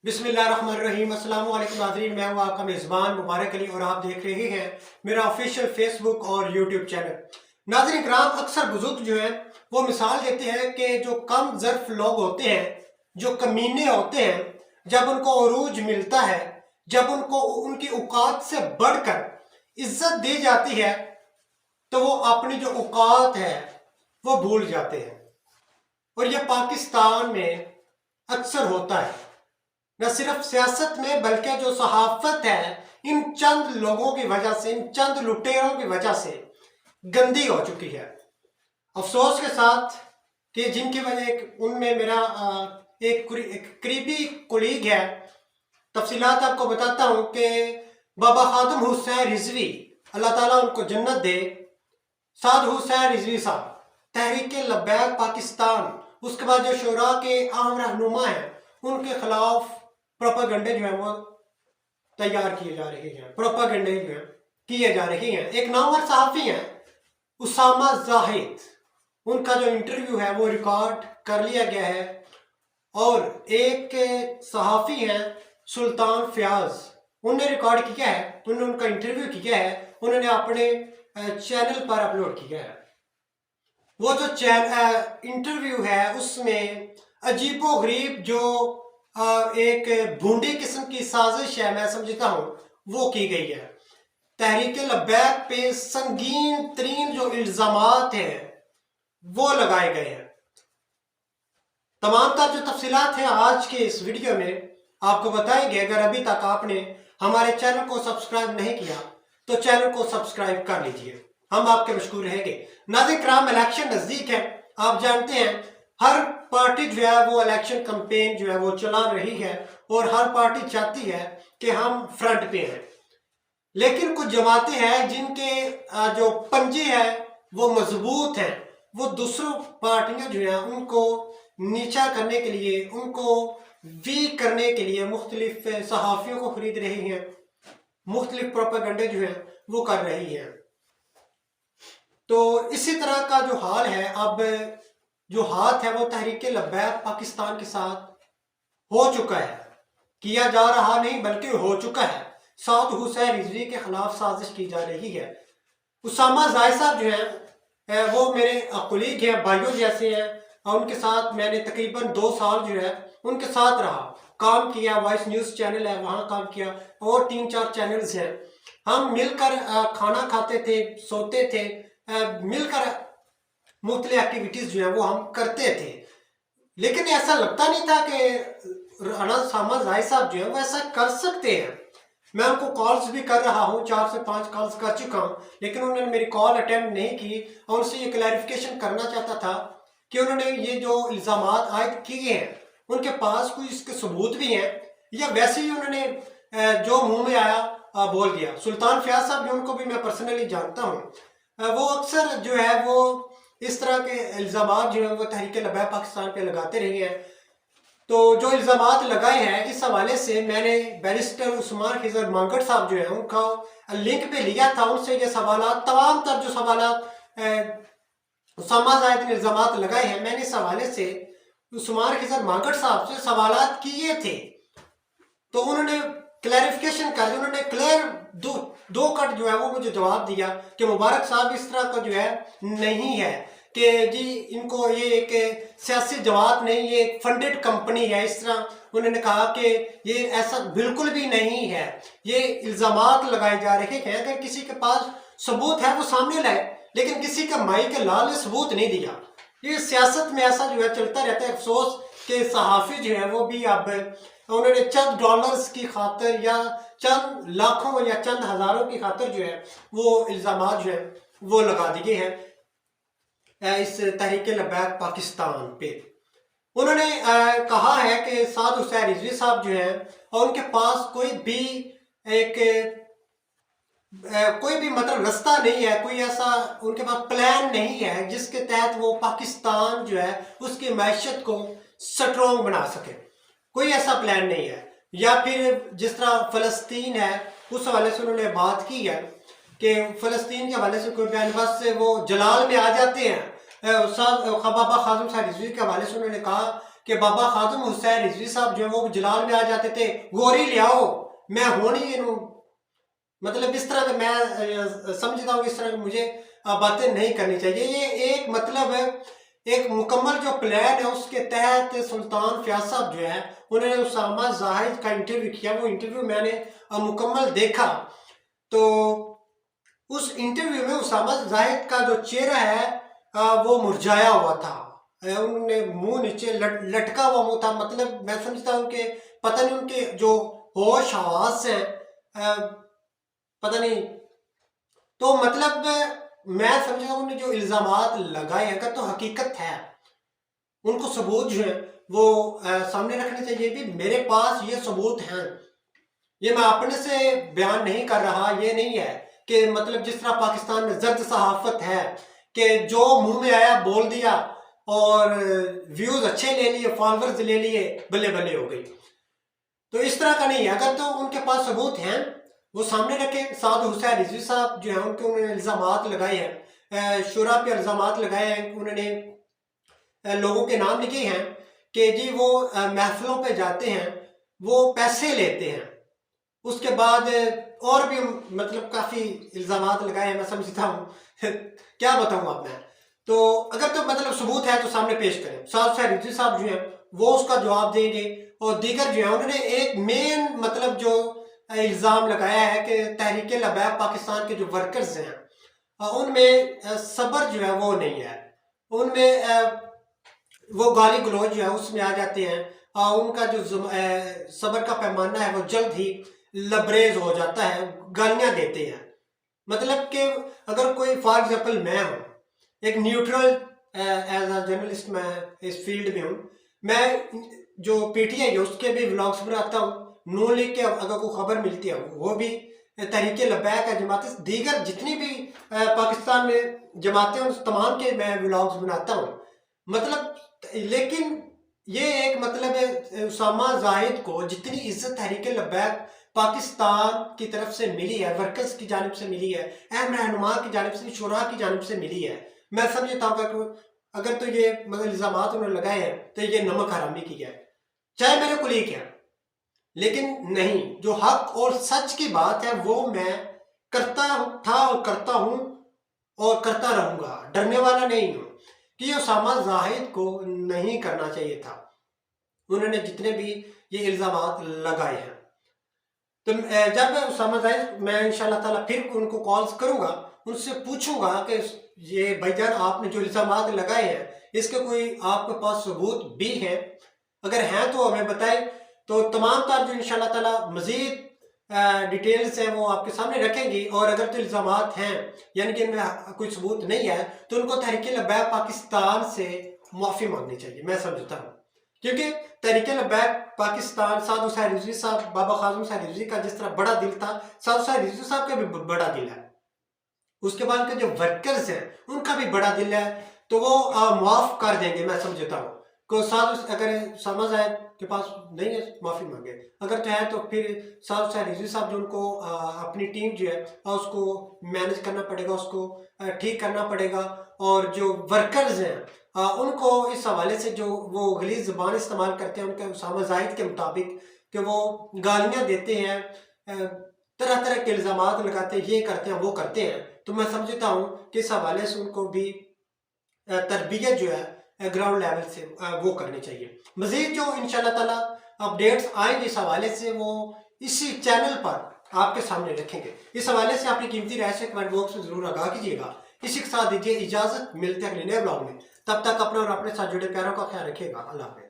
बिस्मिल्लाहिर्रहमानिर्रहीम। अस्सलाम वालेकुम नाज़रीन, मैं हूँ आपका मेज़बान मुबारक अली और आप देख रहे हैं मेरा ऑफिशियल फेसबुक और यूट्यूब चैनल। नाज़रीन कराम, अक्सर बुजुर्ग जो हैं वो मिसाल देते हैं कि जो कम ज़र्फ लोग होते हैं, जो कमीने होते हैं, जब उनको उरूज मिलता है, जब उनको उनकी औकात से बढ़कर इज्जत दी जाती है, तो वो अपनी जो औकात है वो भूल जाते हैं। और ये पाकिस्तान में अक्सर होता है, न सिर्फ सियासत में बल्कि जो सहाफत है इन चंद लोगों की वजह से, इन चंद लुटेरों की वजह से गंदी हो चुकी है। अफसोस के साथ कि जिनकी वजह उनमें मेरा एक करीबी कुलीग है। तफसीलात आपको बताता हूँ कि बाबा खादम हुसैन रिजवी, अल्लाह ताला उनको जन्नत दे, साद हुसैन रिजवी साहब तहरीक लब्बैक पाकिस्तान, उसके बाद जो शोरा के अहम रहनुमा हैं, उनके खिलाफ प्रोपागंडे जो है वो तैयार किए जा रहे हैं, प्रोपागंडे जो है किए जा रहे हैं। एक नामवर सहाफ़ी हैं उसामा जाहिद, उनका जो इंटरव्यू है वो रिकॉर्ड कर लिया गया है। और एक सहाफ़ी हैं सुल्तान फयाज, उन्होंने रिकॉर्ड किया है, उन्होंने उनका इंटरव्यू किया है, उन्होंने अपने चैनल पर अपलोड किया है। वो जो इंटरव्यू है उसमें अजीबो गरीब जो एक भूडी किस्म की साजिश है, मैं समझता हूँ, वो की गई है। तहरीक लब्बैक पे संगीन तरीन जो इल्जामात हैं वो लगाए गए हैं। तमाम तर जो तफसीलात हैं आज के इस वीडियो में आपको बताएंगे। अगर अभी तक आपने हमारे चैनल को सब्सक्राइब नहीं किया तो चैनल को सब्सक्राइब कर लीजिए, हम आपके मशकूर रहेंगे। नाज़रीन कराम, इलेक्शन नजदीक है, आप जानते हैं हर पार्टी जो है वो इलेक्शन कैंपेन जो है वो चला रही है और हर पार्टी चाहती है कि हम फ्रंट पे हैं। लेकिन कुछ जमातें हैं जिनके जो पंजे हैं वो मजबूत हैं, वो दूसरों पार्टियां जो है उनको नीचा करने के लिए, उनको वीक करने के लिए मुख्तलिफ सहाफ़ियों को खरीद रही हैं, मुख्तलिफ प्रोपेगेंडे जो है वो कर रही है। तो इसी तरह का जो हाल है, अब जो हाथ है वो तहरीक लब्बैक पाकिस्तान के साथ हो चुका है, किया जा रहा नहीं बल्कि हो चुका है। साद हुसैन रिजवी के खिलाफ साजिश की जा रही है। उसामा जाहिद साहब जो हैं वो मेरे कुलीग हैं, भाइयों जैसे हैं, और उनके साथ मैंने तकरीबन 2 साल जो है उनके साथ रहा, काम किया। वॉइस न्यूज़ चैनल है वहाँ काम किया और 3-4 चैनल्स हैं। हम मिलकर खाना खाते थे, सोते थे, मिलकर मुख्तलिफ एक्टिविटीज़ जो है वो हम करते थे। लेकिन ऐसा लगता नहीं था कि राना उसामा जाहिद साहब जो है वो ऐसा कर सकते हैं। मैं उनको कॉल्स भी कर रहा हूँ, 4 से 5 कॉल्स कर चुका हूँ, लेकिन उन्होंने मेरी कॉल अटेम्प्ट नहीं की। और उनसे ये क्लैरिफिकेशन करना चाहता था कि उन्होंने ये जो इल्ज़ामात आयद किए हैं उनके पास कोई इसके सबूत भी हैं या वैसे ही उन्होंने जो मुंह में आया बोल दिया। सुल्तान फयाज साहब जो, उनको भी मैं पर्सनली जानता हूँ, वो अक्सर जो है वो इस तरह के इल्ज़ामात जो है वो तहरीक लब्बैक पाकिस्तान पे लगाते रहे हैं। तो जो इल्ज़ामात लगाए हैं इस हवाले से मैंने बैरिस्टर उस्मान खिज़र मांगट साहब जो है उनका लिंक पे लिया था, उनसे ये सवालात, तमाम तर जो सवालात उसामा जाहिद ने इल्ज़ामात लगाए हैं, मैंने इस हवाले से उस्मान खिज़र मांगट साहब से सवालात किए थे। तो उन्होंने क्लैरिफिकेशन कर दी, उन्होंने क्लियर दो कट जो है वो मुझे जवाब दिया कि मुबारक साहब इस तरह का जो है नहीं है, कि जी इनको ये एक सियासी जमात नहीं, ये एक फंडेड कंपनी है। इस तरह उन्होंने कहा कि ये ऐसा बिल्कुल भी नहीं है, ये इल्ज़ामात लगाए जा रहे हैं। अगर किसी के पास सबूत है वो सामने लाए, लेकिन किसी का माई के लाल ने सबूत नहीं दिया। ये सियासत में ऐसा जो है चलता रहता है। अफसोस के सहाफ़ी जो है वो भी अब उन्होंने चंद डॉलर्स की खातिर या चंद लाखों या चंद हज़ारों की खातिर जो है वो इल्ज़ामात जो है वो लगा दिए हैं इस तहरीक लब्बैक पाकिस्तान पे। उन्होंने कहा है कि साद हुसैन रिजवी साहब जो हैं और उनके पास कोई भी मतलब रास्ता नहीं है, कोई ऐसा उनके पास प्लान नहीं है जिसके तहत वो पाकिस्तान जो है उसकी मैशत को स्ट्रॉन्ग बना सके। कोई ऐसा प्लान नहीं है। या फिर जिस तरह फ़लस्तीन है उस हवाले से उन्होंने बात की है कि फ़लस्तीन के हवाले से कोई बयान, बस से वो जलाल में आ जाते हैं। बाबा खादम साहब रिजवी के हवाले से उन्होंने कहा کہ بابا خادم حسین رضوی صاحب جو ہے وہ جلال میں آ جاتے تھے، گوری لے آؤ میں ہونی ہوں، مطلب اس طرح میں سمجھتا ہوں کہ اس طرح مجھے باتیں نہیں کرنی چاہیے. یہ ایک مطلب ہے ایک مکمل جو پلان ہے اس کے تحت سلطان فیاض صاحب جو ہے انہوں نے اسامہ زاہد کا انٹرویو کیا. وہ انٹرویو میں نے مکمل دیکھا تو اس انٹرویو میں اسامہ زاہد کا جو چہرہ ہے وہ مرجھایا ہوا تھا، انہوں نے منہ نیچے لٹکا ہوا منہ تھا. مطلب میں سمجھتا ہوں کہ پتہ نہیں ان کے جو ہوش حواس ہیں پتہ نہیں، تو مطلب میں سمجھتا ہوں جو الزامات لگائے ہیں اگر تو حقیقت ہے ان کو ثبوت جو ہے وہ سامنے رکھنے چاہیے. بھی میرے پاس یہ ثبوت ہیں، یہ میں اپنے سے بیان نہیں کر رہا، یہ نہیں ہے کہ مطلب جس طرح پاکستان میں زرد صحافت ہے کہ جو منہ میں آیا بول دیا اور ویوز اچھے لے لیے، فالورز لے لیے، بلے بلے ہو گئی. تو اس طرح کا نہیں ہے. اگر تو ان کے پاس ثبوت ہیں وہ سامنے رکھیں. سعد حسین رضوی صاحب جو ہیں ان کے انہوں نے الزامات لگائے ہیں، شورا پہ الزامات لگائے ہیں، انہوں نے لوگوں کے نام لکھے ہیں کہ جی وہ محفلوں پہ جاتے ہیں، وہ پیسے لیتے ہیں. اس کے بعد اور بھی مطلب کافی الزامات لگائے ہیں. میں سمجھتا ہوں کیا بتاؤں آپ میں. تو اگر تو مطلب ثبوت ہے تو سامنے پیش کریں. سعد حسین رضوی صاحب جو ہیں وہ اس کا جواب دیں گے، اور دیگر جو ہیں انہوں نے ایک مین مطلب جو الزام لگایا ہے کہ تحریک لبیک پاکستان کے جو ورکرز ہیں ان میں صبر جو ہے وہ نہیں ہے، ان میں وہ گالی گلوچ جو ہے اس میں آ جاتے ہیں، ان کا جو صبر کا پیمانہ ہے وہ جلد ہی لبریز ہو جاتا ہے، گالیاں دیتے ہیں. مطلب کہ اگر کوئی فار ایگزامپل میں ہوں ایک نیوٹرل ایز اے جرنلسٹ، میں اس فیلڈ میں ہوں، میں جو پی ٹی آئی ہے اس کے بھی ولاگس بناتا ہوں، نون لیگ کے اگر کوئی خبر ملتی ہے وہ بھی، تحریک لبیک ہے، جماعت دیگر جتنی بھی پاکستان میں جماعتیں ان تمام کے میں ولاگس بناتا ہوں. مطلب لیکن یہ ایک مطلب ہے اسامہ زاہد کو جتنی عزت تحریک لبیک پاکستان کی طرف سے ملی ہے، ورکرز کی جانب سے ملی ہے، اہم رہنما کی جانب سے، شورا کی جانب سے ملی ہے، میں سمجھتا ہوں کہ اگر تو یہ مطلب الزامات انہوں نے لگائے ہیں تو یہ نمک حرامی کی ہے، چاہے میرے کلیگ ہے. لیکن نہیں، جو حق اور سچ کی بات ہے وہ میں کرتا تھا اور کرتا ہوں اور کرتا رہوں گا، ڈرنے والا نہیں ہوں. کہ یہ اسامہ زاہد کو نہیں کرنا چاہیے تھا، انہوں نے جتنے بھی یہ الزامات لگائے ہیں. تو جب اسامہ زاہد میں انشاءاللہ تعالیٰ پھر ان کو کالز کروں گا، ان سے پوچھوں گا کہ یہ بھائی جان آپ نے جو الزامات لگائے ہیں اس کے کوئی آپ کے پاس ثبوت بھی ہیں؟ اگر ہیں تو ہمیں بتائیں، تو تمام تر جو انشاءاللہ تعالیٰ مزید ڈیٹیلز ہیں وہ آپ کے سامنے رکھیں گی. اور اگر تو الزامات ہیں یعنی کہ ان میں کوئی ثبوت نہیں ہے تو ان کو تحریک لبیک پاکستان سے معافی مانگنی چاہیے، میں سمجھتا ہوں. کیونکہ تحریک لبیک پاکستان، سعد حسین رضوی صاحب، بابا خادم حسین رضوی کا جس طرح بڑا دل تھا، سعد حسین رضوی صاحب کا بھی بڑا دل ہے. اس کے بعد کے جو ورکرز ہیں ان کا بھی بڑا دل ہے، تو وہ معاف کر دیں گے، میں سمجھتا ہوں. کو اگر اسامہ زاہد کے پاس نہیں ہے معافی مانگے، اگر چاہے تو پھر سعد حسین رضوی صاحب جو ان کو اپنی ٹیم جو ہے اس کو مینج کرنا پڑے گا، اس کو ٹھیک کرنا پڑے گا. اور جو ورکرز ہیں ان کو اس حوالے سے جو وہ غلیظ زبان استعمال کرتے ہیں ان کے اسامہ زاہد کے مطابق کہ وہ گالیاں دیتے ہیں، طرح طرح کے الزامات لگاتے ہیں، یہ کرتے ہیں وہ کرتے ہیں، تو میں سمجھتا ہوں کہ اس حوالے سے ان کو بھی تربیت جو ہے گراؤنڈ لیول سے وہ کرنی چاہیے. مزید جو انشاءاللہ تعالیٰ اپڈیٹس آئیں گے اس حوالے سے وہ اسی چینل پر آپ کے سامنے رکھیں گے. اس حوالے سے اپنی قیمتی رائے سے کمنٹ باکس میں ضرور آگاہ کیجیے گا. اسی کے ساتھ دیجیے اجازت، ملتے ہیں اگلے نئے بلاگ میں. تب تک اپنا اور اپنے ساتھ جڑے پیاروں کا خیال رکھیے گا. اللہ حافظ.